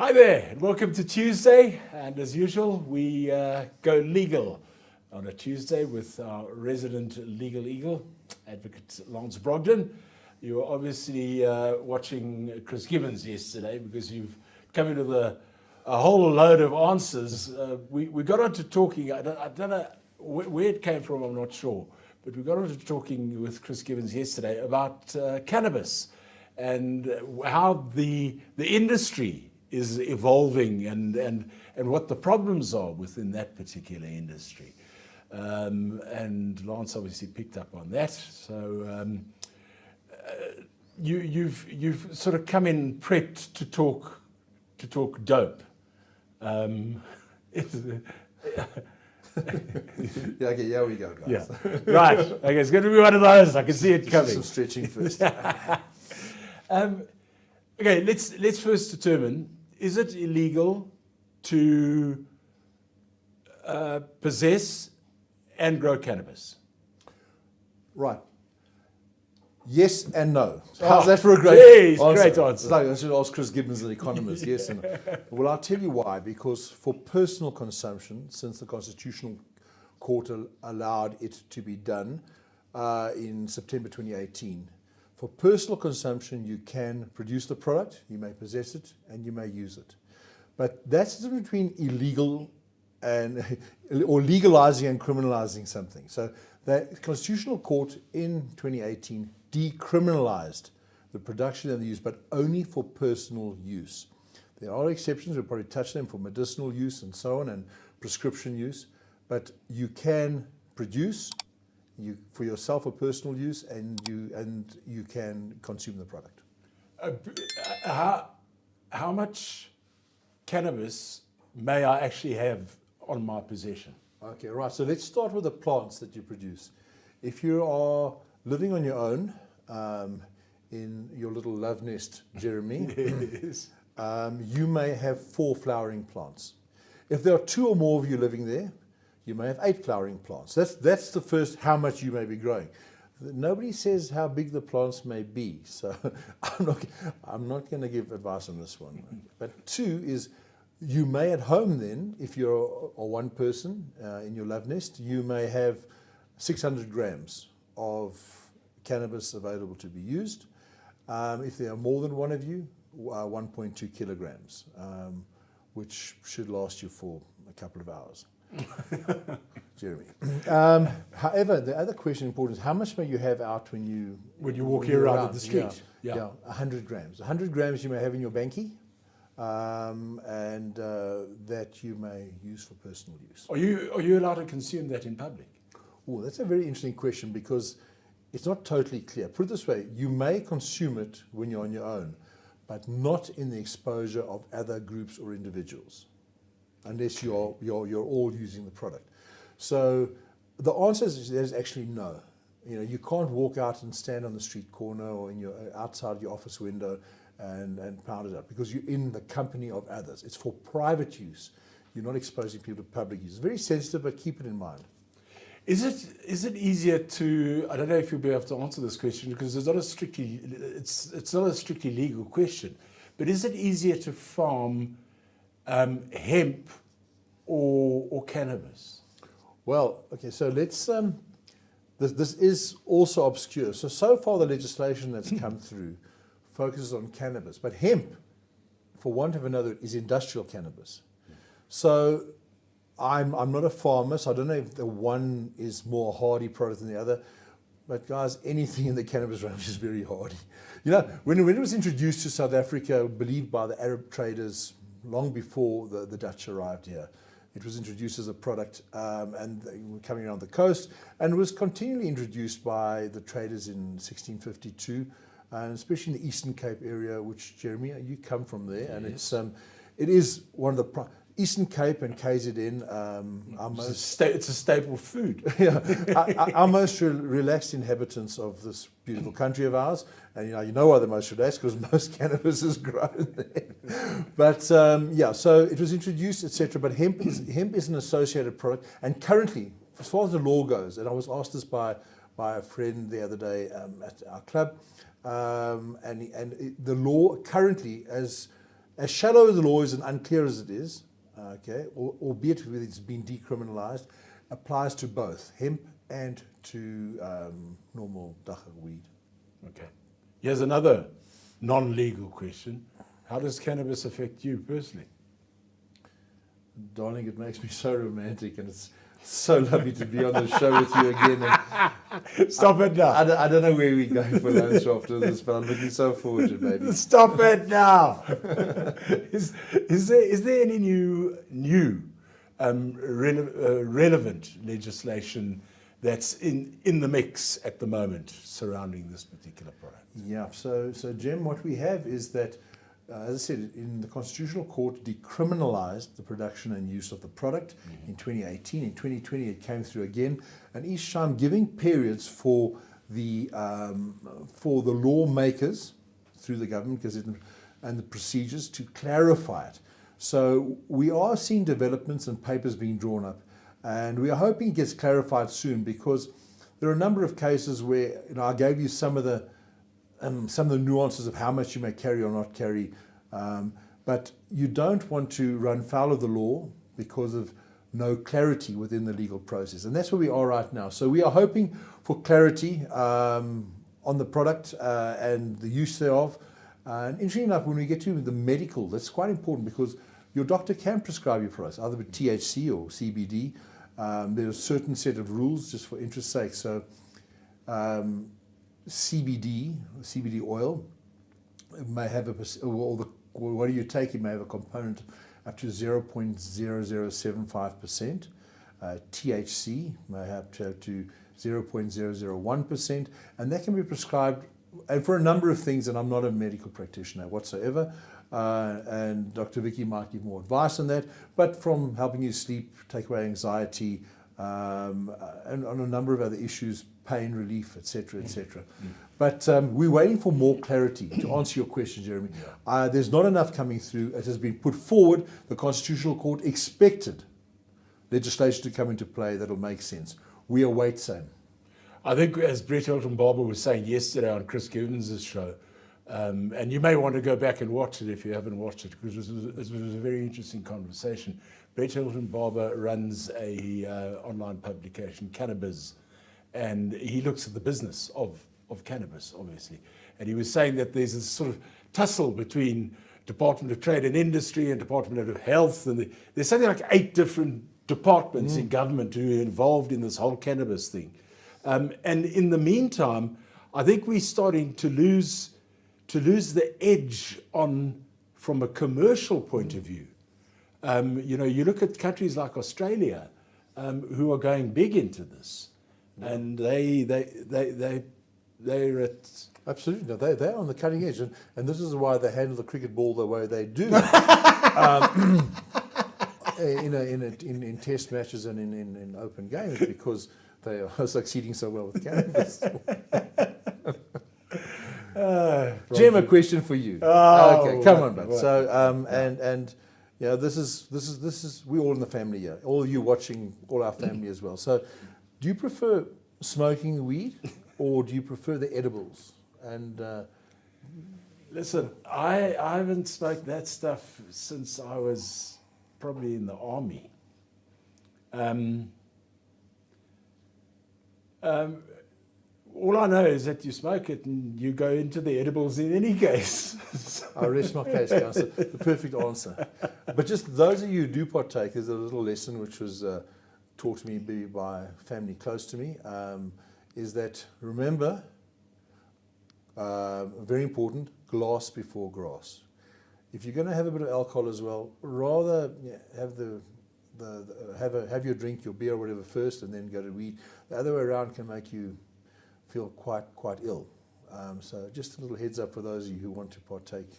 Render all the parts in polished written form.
Hi there, and welcome to Tuesday. And as usual, we go legal on a Tuesday with our resident legal eagle, Advocate Lance Brogden. You were obviously watching Chris Gibbons yesterday because you've come in with a whole load of answers. We got onto talking, I don't know where it came from, I'm not sure, but we got onto talking with Chris Gibbons yesterday about cannabis and how the industry is evolving and what the problems are within that particular industry. And Lance obviously picked up on that. So you've sort of come in prepped to talk dope. Yeah, okay, here we go, guys. Yeah. Right. Okay, it's going to be one of those. I can see it coming. Some stretching first. Okay, let's first determine, is it illegal to possess and grow cannabis? Right. Yes and no. How's that for a great answer? Great answer. No, I should ask Chris Gibbons, the economist. Yes and no. Well, I'll tell you why. Because for personal consumption, since the Constitutional Court allowed it to be done in September 2018, for personal consumption, you can produce the product, you may possess it, and you may use it. But that's the difference between illegal or legalizing and criminalizing something. So the Constitutional Court in 2018 decriminalized the production and the use, but only for personal use. There are exceptions, we'll probably touch them, for medicinal use and so on, and prescription use, but you can produce for yourself for personal use, and you can consume the product. How much cannabis may I actually have on my possession? Okay, right. So let's start with the plants that you produce. If you are living on your own in your little love nest, Jeremy, Yes. You may have 4 flowering plants. If there are 2 or more of you living there, you may have 8 flowering plants. That's the first, how much you may be growing. Nobody says how big the plants may be, so I'm not going to give advice on this one. But 2 is, you may at home then, if you're a one person in your love nest, you may have 600 grams of cannabis available to be used. If there are more than one of you, 1.2 kilograms, which should last you for a couple of hours. Jeremy. However, the other question important is, how much may you have out when you walk here around in the street? Yeah, 100 grams. 100 grams you may have in your bankie, and that you may use for personal use. Are you allowed to consume that in public? Oh, that's a very interesting question, because it's not totally clear. Put it this way, you may consume it when you're on your own, but not in the exposure of other groups or individuals, unless you're all using the product. So the answer is actually no. You can't walk out and stand on the street corner or outside your office window and pound it up, because you're in the company of others. It's for private use. You're not exposing people to public use. It's very sensitive, but keep it in mind. Is it easier to, I don't know if you'll be able to answer this question, because it's not a strictly legal question, but is it easier to farm hemp or cannabis? Well, okay, so let's, this is also obscure. So far the legislation that's come through focuses on cannabis, but hemp, for want of another, is industrial cannabis. So I'm not a farmer, so I don't know if the one is more hardy product than the other, but guys, anything in the cannabis range is very hardy. When it was introduced to South Africa, believed by the Arab traders long before the Dutch arrived here, it was introduced as a product and coming around the coast, and was continually introduced by the traders in 1652, and especially in the Eastern Cape area, which, Jeremy, you come from there, and yes. it is one of the Eastern Cape and KZN, it's a staple food. Yeah, our most relaxed inhabitants of this beautiful country of ours, and you know why they're most relaxed, because most cannabis is grown there. But yeah, so it was introduced, etc. But hemp is an associated product, and currently, as far as the law goes, and I was asked this by a friend the other day at our club, and the law currently, as as shallow as the law is and unclear as it is, okay, albeit it's been decriminalised, applies to both hemp and to normal dacha weed. Okay. Here's another non-legal question. How does cannabis affect you personally? Darling, it makes me so romantic, and it's so lovely to be on the show with you again. And Stop it now. I don't know where we're going for lunch after this, but I'm looking so forward to it, baby. Stop it now. is there any new relevant legislation that's in the mix at the moment surrounding this particular product? Yeah, so Jem, what we have is that, as I said, in the Constitutional Court decriminalised the production and use of the product in 2018. In 2020 it came through again, and each time giving periods for the lawmakers through the government and the procedures to clarify it. So we are seeing developments and papers being drawn up, and we are hoping it gets clarified soon, because there are a number of cases where, I gave you some of the nuances of how much you may carry or not carry, but you don't want to run foul of the law because of no clarity within the legal process, and that's where we are right now. So we are hoping for clarity on the product and the use thereof. And interestingly enough, when we get to the medical, that's quite important, because your doctor can prescribe your products either with THC or CBD. There's a certain set of rules, just for interest's sake. So CBD oil may have what you take, it may have a component up to 0.0075%. THC may have to 0.001%, and that can be prescribed and for a number of things, and I'm not a medical practitioner whatsoever, and Dr. Vicky might give more advice on that, but from helping you sleep, take away anxiety, and on a number of other issues, pain relief, etc., etc. But we're waiting for more clarity to answer your question, Jeremy. There's not enough coming through. It has been put forward. The Constitutional Court expected legislation to come into play that'll make sense. We await same. I think, as Brett Hilton Barber was saying yesterday on Chris Gibbons' show, and you may want to go back and watch it if you haven't watched it, because this was a very interesting conversation. Brett Hilton Barber runs a online publication, Cannabis, and he looks at the business of cannabis, obviously. And he was saying that there's this sort of tussle between Department of Trade and Industry and Department of Health, and there's something like 8 different departments in government who are involved in this whole cannabis thing. And in the meantime, I think we're starting to lose the edge from a commercial point of view. You look at countries like Australia, who are going big into this, and they're at absolutely. No, they're on the cutting edge, and this is why they handle the cricket ball the way they do. In test matches and in open games, because they are succeeding so well with cannabis. Jim, a question for you. Okay, come on, bud. So, this is we're all in the family here. All of you watching, all our family as well. So, do you prefer smoking weed, or do you prefer the edibles? And listen, I haven't smoked that stuff since I was probably in the army. All I know is that you smoke it and you go into the edibles in any case. I rest my case, Councillor. The perfect answer. But just those of you who do partake, there's a little lesson which was taught to me by family close to me, is that, remember, very important, glass before grass. If you're going to have a bit of alcohol as well, rather have your drink, your beer or whatever first, and then go to weed. The other way around can make you feel quite ill. So just a little heads up for those of you who want to partake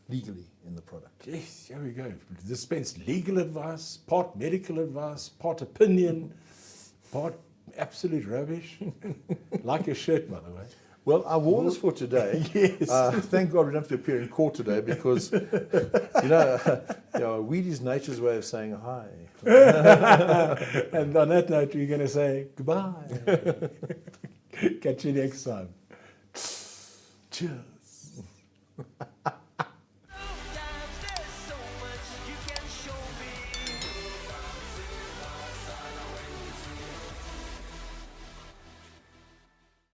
legally in the product. Yes, here we go. Dispense legal advice, part medical advice, part opinion, part absolute rubbish. Like your shirt, by the way. Well, I wore this for today. Yes. Thank God we don't have to appear in court today, because weed is nature's way of saying hi. And on that note, we're going to say goodbye. Catch you next time. Cheers.